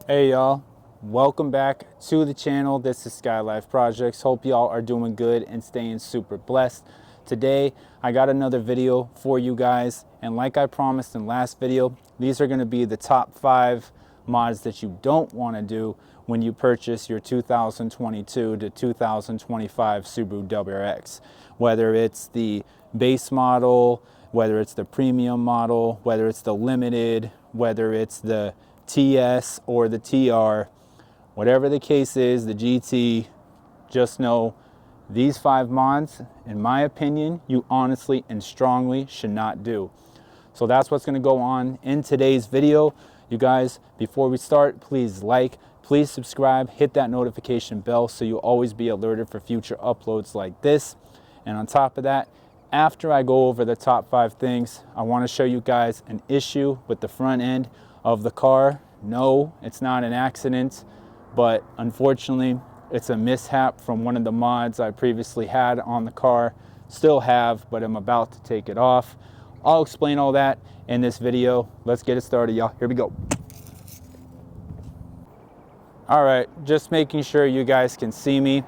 Hey y'all, welcome back to the channel. This is Skylyfe Projects. Hope y'all are doing good and staying super blessed. Today I got another video for you guys, and like I promised in last video, these are going to be the top 5 mods that you don't want to do when you purchase your 2022 to 2025 Subaru WRX. Whether it's the base model, whether it's the premium model, whether it's the limited, whether it's the TS or the TR, whatever the case is, the GT, just know these 5 mods, in my opinion, you honestly and strongly should not do. So that's what's going to go on in today's video. You guys, before we start, please like, please subscribe, hit that notification bell so you'll always be alerted for future uploads like this. And on top of that, after I go over the top 5 things, I want to show you guys an issue with the front end of the car. No, it's not an accident, but unfortunately it's a mishap from one of the mods I previously had on the car. Still have, but I'm about to take it off. I'll explain all that in this video. Let's get it started, y'all. Here we go. All right, just making sure you guys can see me.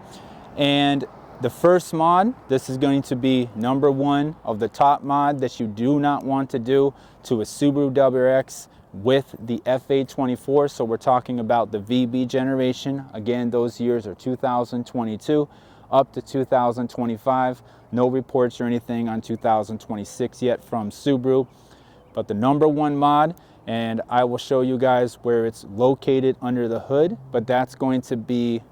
And the first mod, this is going to be number 1 of the top mod that you do not want to do to a Subaru WRX with the FA24. So we're talking about the VB generation. Again, those years are 2022 up to 2025. No reports or anything on 2026 yet from Subaru. But the number 1 mod, and I will show you guys where it's located under the hood, but that's going to be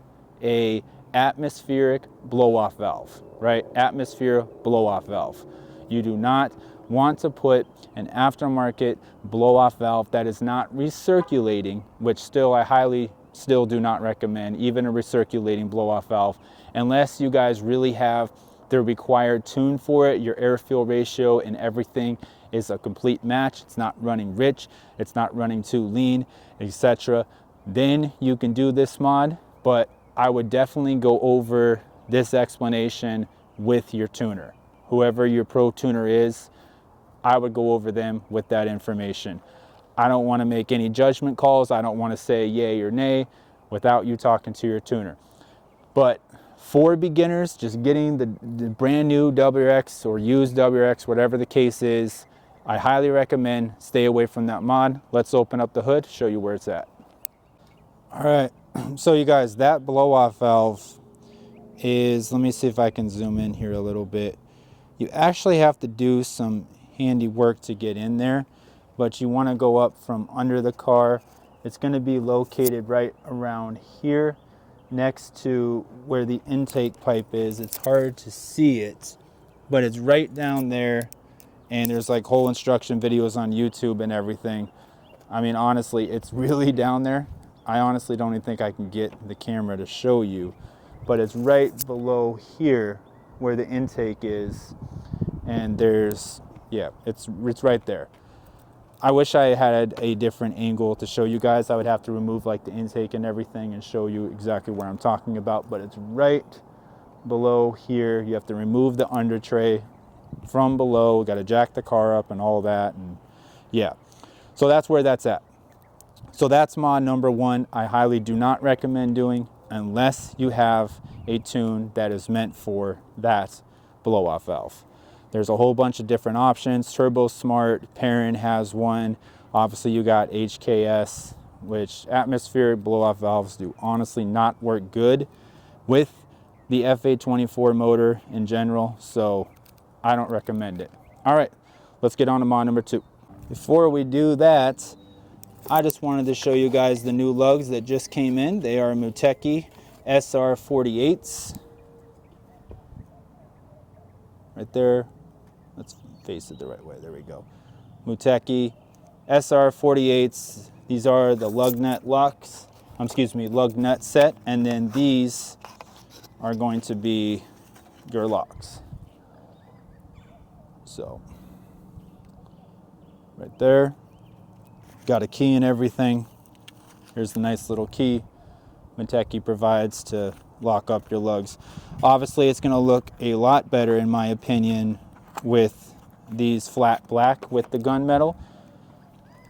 a atmospheric blow-off valve, right? Atmosphere blow-off valve. You do not want to put an aftermarket blow-off valve that is not recirculating, which still I highly still do not recommend, even a recirculating blow-off valve, unless you guys really have the required tune for it. Your air-fuel ratio and everything is a complete match. It's not running rich, it's not running too lean, etc. Then you can do this mod, but I would definitely go over this explanation with your tuner. Whoever your pro tuner is, I would go over them with that information. I don't want to make any judgment calls. I don't want to say yay or nay without you talking to your tuner. But for beginners, just getting the brand new WRX or used WRX, whatever the case is, I highly recommend stay away from that mod. Let's open up the hood, show you where it's at. All right, so you guys, that blow-off valve is, let me see if I can zoom in here a little bit. You actually have to do some handy work to get in there, but you want to go up from under the car. It's going to be located right around here next to where the intake pipe is. It's hard to see it, but it's right down there, and there's like whole instruction videos on YouTube and everything. I mean, honestly, it's really down there. I honestly don't even think I can get the camera to show you, but it's right below here where the intake is, and there's, yeah, it's right there. I wish I had a different angle to show you guys. I would have to remove like the intake and everything and show you exactly where I'm talking about, but it's right below here. You have to remove the under tray from below, got to jack the car up and all that, and yeah, so that's where that's at. So that's mod number 1. I highly do not recommend doing unless you have a tune that is meant for that blow-off valve. There's a whole bunch of different options. Turbo Smart, Perrin has one. Obviously you got HKS, which atmospheric blow-off valves do honestly not work good with the FA24 motor in general, so I don't recommend it. All right, let's get on to mod number 2. Before we do that, I just wanted to show you guys the new lugs that just came in. They are Muteki SR48s. Right there. Let's face it the right way. There we go. Muteki SR48s. These are the lug nut locks. Lug nut set. And then these are going to be your locks. So, right there. Got a key and everything. Here's the nice little key Muteki provides to lock up your lugs. Obviously it's going to look a lot better in my opinion with these flat black with the gunmetal.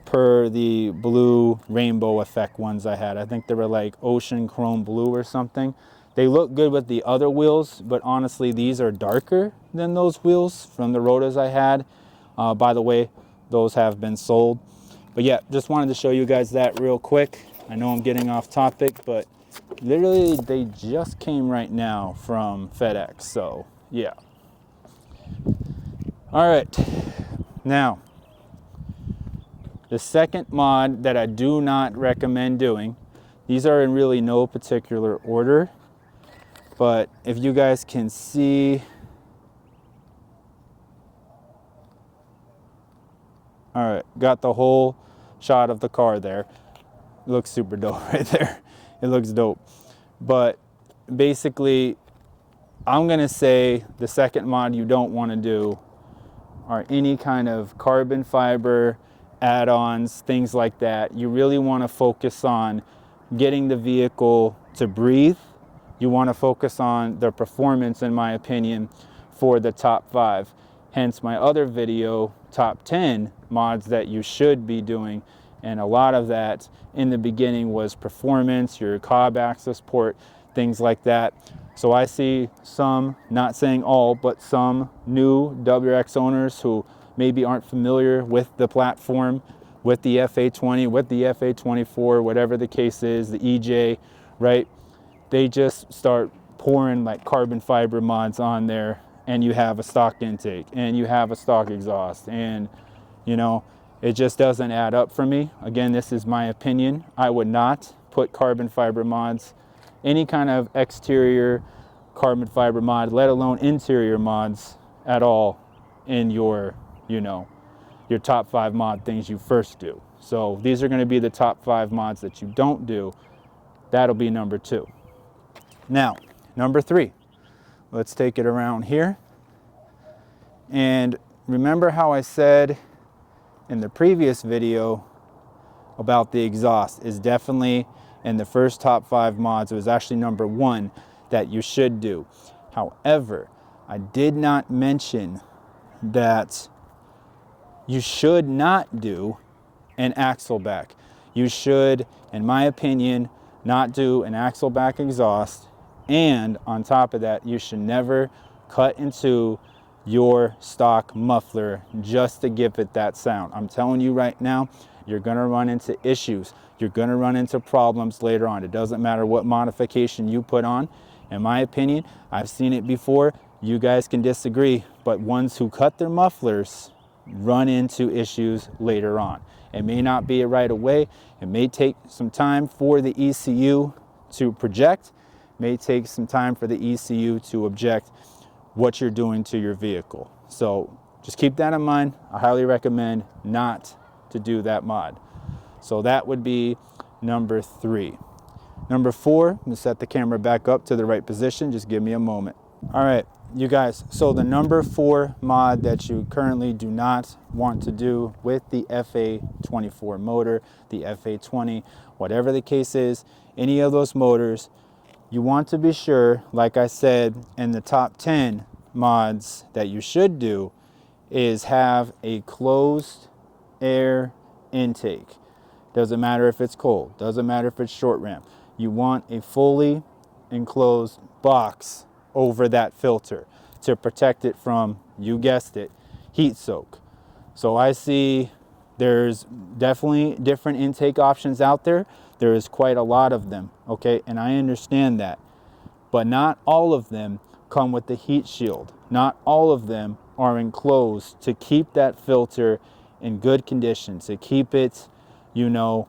per the blue rainbow effect ones I had. I think they were like ocean chrome blue or something. They look good with the other wheels, but honestly, these are darker than those wheels from the rotors I had. By the way, those have been sold. But yeah, just wanted to show you guys that real quick. I know I'm getting off topic, but literally they just came right now from FedEx, so yeah. All right, now the second mod that I do not recommend doing, these are in really no particular order, but if you guys can see, all right, got the whole shot of the car there. It looks super dope right there. It looks dope. But basically, I'm gonna say the second mod you don't want to do are any kind of carbon fiber add-ons, things like that. You really want to focus on getting the vehicle to breathe. You want to focus on the performance, in my opinion, for the top 5. Hence my other video, top 10 mods that you should be doing. And a lot of that in the beginning was performance, your cob access port, things like that. So I see some, not saying all, but some new WRX owners who maybe aren't familiar with the platform, with the FA20, with the FA24, whatever the case is, the EJ, right? They just start pouring like carbon fiber mods on there, and you have a stock intake and you have a stock exhaust, and you know, it just doesn't add up for me. Again, this is my opinion. I would not put carbon fiber mods, any kind of exterior carbon fiber mod, let alone interior mods at all in your, you know, your top 5 mod things you first do. So these are going to be the top 5 mods that you don't do. That'll be number 2. Now, number 3, let's take it around here. And remember how I said in the previous video about the exhaust is definitely in the first top 5 mods. It was actually number 1 that you should do. However, I did not mention that you should not do an axle back. You should, in my opinion, not do an axle back exhaust. And on top of that, you should never cut into your stock muffler just to give it that sound. I'm telling you right now, you're gonna run into issues. You're gonna run into problems later on. It doesn't matter what modification you put on. In my opinion, I've seen it before. You guys can disagree, but ones who cut their mufflers run into issues later on. It may not be right away. It may take some time for the ECU to project. It may take some time for the ECU to object what you're doing to your vehicle. So just keep that in mind. I highly recommend not to do that mod. So that would be number 3. Number 4, I'm gonna set the camera back up to the right position. Just give me a moment. All right, you guys, so the number 4 mod that you currently do not want to do with the FA24 motor, the FA20, whatever the case is, any of those motors, you want to be sure, like I said, in the top 10 mods that you should do is have a closed air intake. Doesn't matter if it's cold, doesn't matter if it's short ramp. You want a fully enclosed box over that filter to protect it from, you guessed it, heat soak. So I see there's definitely different intake options out there. There is quite a lot of them, okay? And I understand that. But not all of them come with the heat shield. Not all of them are enclosed to keep that filter in good condition, to keep it, you know,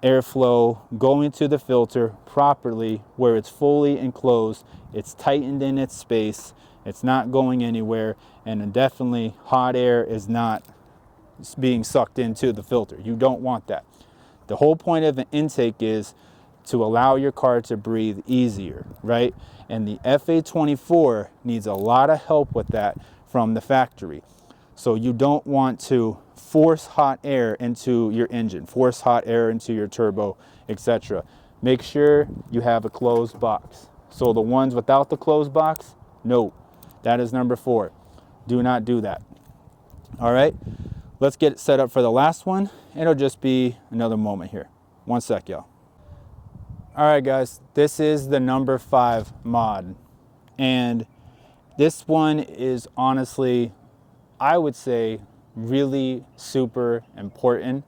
airflow going to the filter properly where it's fully enclosed, it's tightened in its space, it's not going anywhere, and definitely hot air is not being sucked into the filter. You don't want that. The whole point of an intake is to allow your car to breathe easier, right? And the FA24 needs a lot of help with that from the factory. So you don't want to force hot air into your engine, force hot air into your turbo, etc. Make sure you have a closed box. So the ones without the closed box, no, that is number 4. Do not do that. All right, let's get it set up for the last one. It'll just be another moment here. One sec, y'all. All right, guys, this is the number 5 mod. And this one is honestly, I would say, really super important,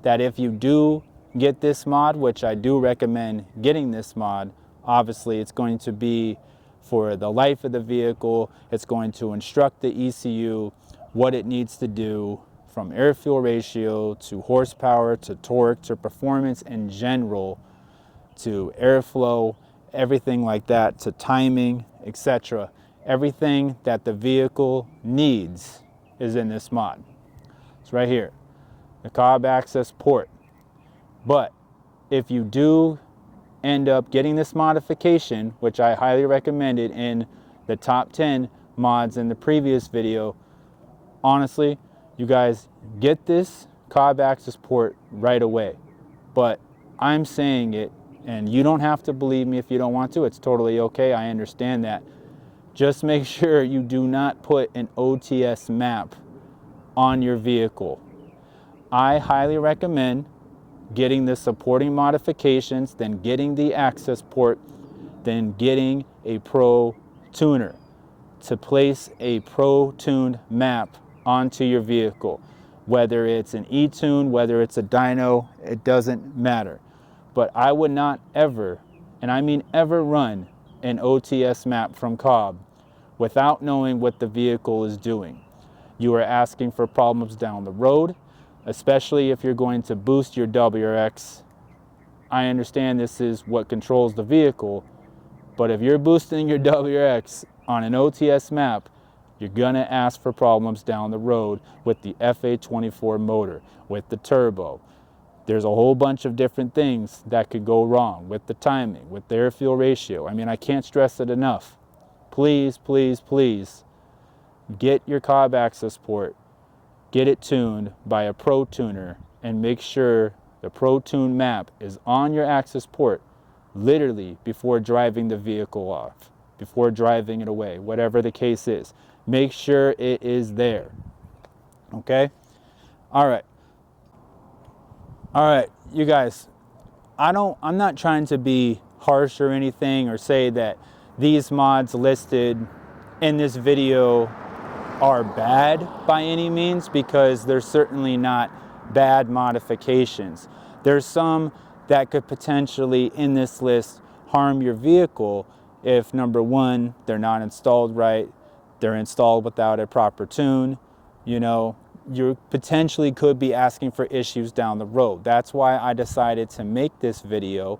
that if you do get this mod, which I do recommend getting this mod, obviously it's going to be for the life of the vehicle. It's going to instruct the ECU what it needs to do, from air-fuel ratio to horsepower to torque to performance in general to airflow, everything like that, to timing, etc. Everything that the vehicle needs is in this mod. It's right here, the cob access port. But if you do end up getting this modification, which I highly recommended in the top 10 mods in the previous video, honestly, you guys get this cob access port right away. But I'm saying it, and you don't have to believe me if you don't want to. It's totally okay. I understand that. Just make sure you do not put an OTS map on your vehicle. I highly recommend getting the supporting modifications, then getting the access port, then getting a pro tuner to place a pro tuned map onto your vehicle. Whether it's an e-tune, whether it's a dyno, it doesn't matter. But I would not ever, and I mean ever, run an OTS map from Cobb without knowing what the vehicle is doing. You are asking for problems down the road, especially if you're going to boost your WRX. I understand this is what controls the vehicle, but if you're boosting your WRX on an OTS map, you're gonna ask for problems down the road with the FA24 motor, with the turbo. There's a whole bunch of different things that could go wrong with the timing, with the air-fuel ratio. I mean, I can't stress it enough. Please, please, please, get your cob access port, get it tuned by a pro tuner, and make sure the pro tune map is on your access port literally before driving the vehicle off, before driving it away, whatever the case is. Make sure it is there. Okay? All right. All right, you guys, I'm not trying to be harsh or anything or say that these mods listed in this video are bad by any means, because they're certainly not bad modifications. There's some that could potentially in this list harm your vehicle if, number one, they're not installed right, they're installed without a proper tune. You know, you potentially could be asking for issues down the road. That's why I decided to make this video.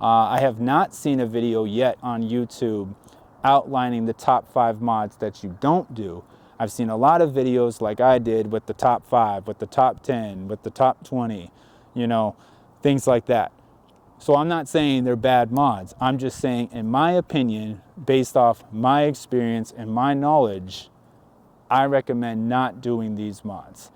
I have not seen a video yet on YouTube outlining the top 5 mods that you don't do. I've seen a lot of videos like I did with the top 5, with the top 10, with the top 20, you know, things like that. So I'm not saying they're bad mods. I'm just saying, in my opinion, based off my experience and my knowledge, I recommend not doing these mods.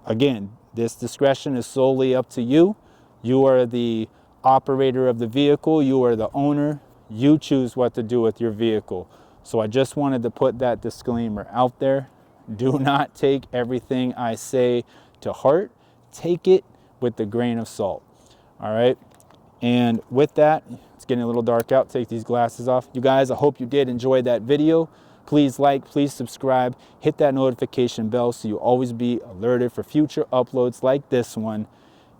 Again, this discretion is solely up to you. You are the operator of the vehicle. You are the owner. You choose what to do with your vehicle. So I just wanted to put that disclaimer out there. Do not take everything I say to heart. Take it with a grain of salt. All right? And with that, it's getting a little dark out. Take these glasses off. You guys, I hope you did enjoy that video. Please like, please subscribe, hit that notification bell so you'll always be alerted for future uploads like this one.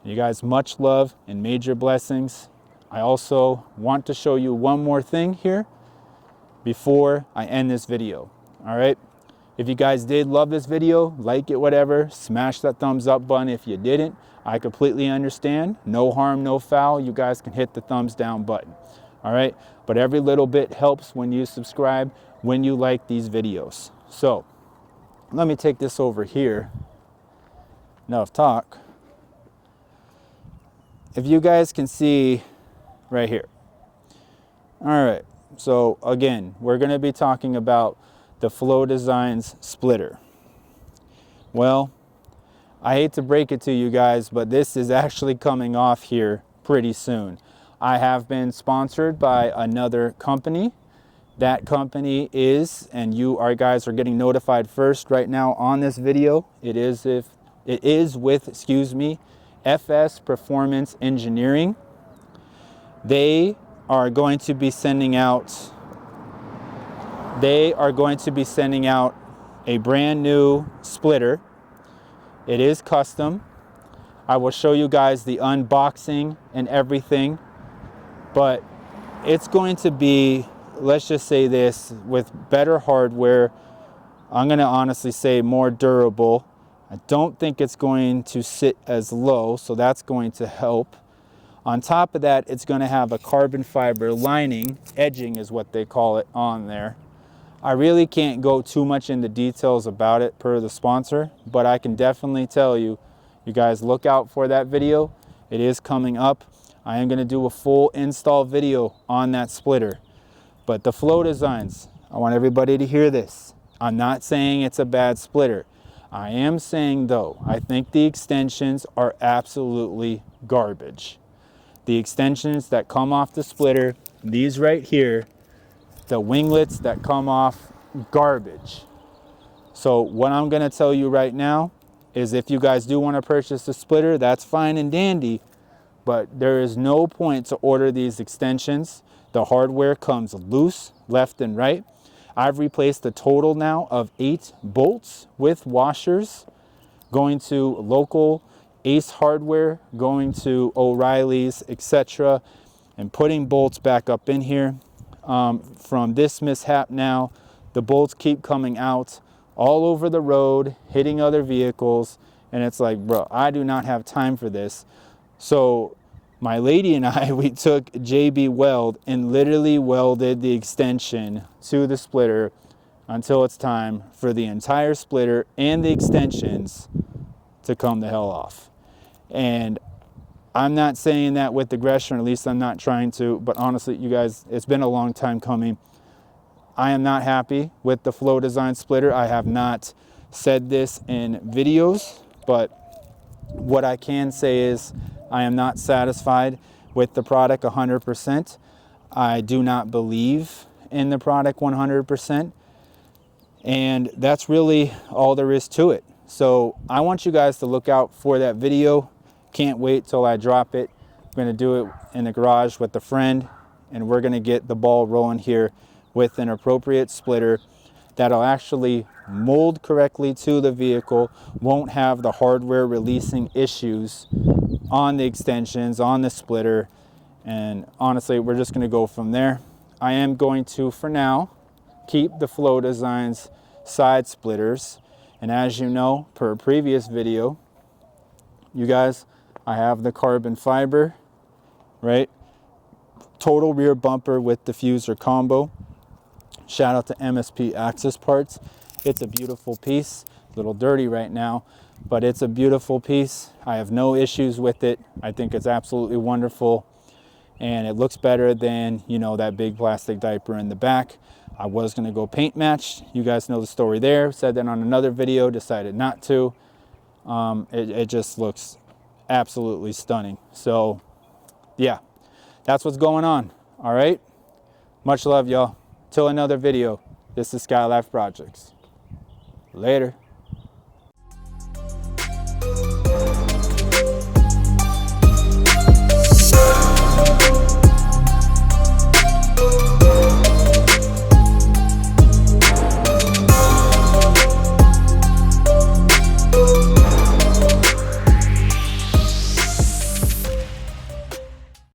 You guys, much love and major blessings. I also want to show you one more thing here before I end this video. All right? If you guys did love this video, like it, whatever, smash that thumbs up button. If you didn't, I completely understand. No harm, no foul. You guys can hit the thumbs down button. All right? But every little bit helps when you subscribe, when you like these videos. So let me take this over here. Enough talk. If you guys can see right here. All right. So again, we're going to be talking about the Flow Designs splitter. Well, I hate to break it to you guys, but this is actually coming off here pretty soon. I have been sponsored by another company. That company is, and you guys are getting notified first right now on this video. It is It is with, excuse me, FS Performance Engineering. They are going to be sending out a brand new splitter. It is custom. I will show you guys the unboxing and everything, but it's going to be, let's just say this, with better hardware. I'm going to honestly say more durable. I don't think it's going to sit as low, so that's going to help. On top of that, it's going to have a carbon fiber lining, edging is what they call it, on there. I really can't go too much into details about it per the sponsor, but I can definitely tell you, you guys look out for that video. It is coming up. I am going to do a full install video on that splitter. But the flow designs, I want everybody to hear this. I'm not saying it's a bad splitter. I am saying though, I think the extensions are absolutely garbage. The extensions that come off the splitter, these right here, the winglets that come off, garbage. So what I'm going to tell you right now is, if you guys do want to purchase the splitter, that's fine and dandy, but there is no point to order these extensions. The hardware comes loose left and right. I've replaced a total now of 8 bolts with washers, going to local Ace Hardware, going to O'Reilly's, etc., and putting bolts back up in here. From this mishap now, the bolts keep coming out all over the road, hitting other vehicles, and it's like, bro, I do not have time for this. So my lady and I, we took JB Weld and literally welded the extension to the splitter until it's time for the entire splitter and the extensions to come the hell off. And I'm not saying that with aggression, or at least I'm not trying to, but honestly, you guys, it's been a long time coming. I am not happy with the flow design splitter. I have not said this in videos, but what I can say is I am not satisfied with the product 100%. I do not believe in the product 100%. And that's really all there is to it. So I want you guys to look out for that video. Can't wait till I drop it. I'm going to do it in the garage with a friend, and we're going to get the ball rolling here with an appropriate splitter that'll actually mold correctly to the vehicle, won't have the hardware releasing issues on the extensions, on the splitter, and honestly, we're just going to go from there. I am going to, for now, keep the Flow Designs side splitters, and as you know, per previous video, you guys, I have the carbon fiber, right? Total rear bumper with diffuser combo. Shout out to MSP Access Parts. It's a beautiful piece. A little dirty right now, but it's a beautiful piece. I have no issues with it. I think it's absolutely wonderful, and it looks better than, you know, that big plastic diaper in the back. I was gonna go paint match. You guys know the story there. Said that on another video, decided not to. It just looks absolutely stunning. So yeah, that's what's going on. All right, much love, y'all. Till another video, this is Skylyfe Projects. Later.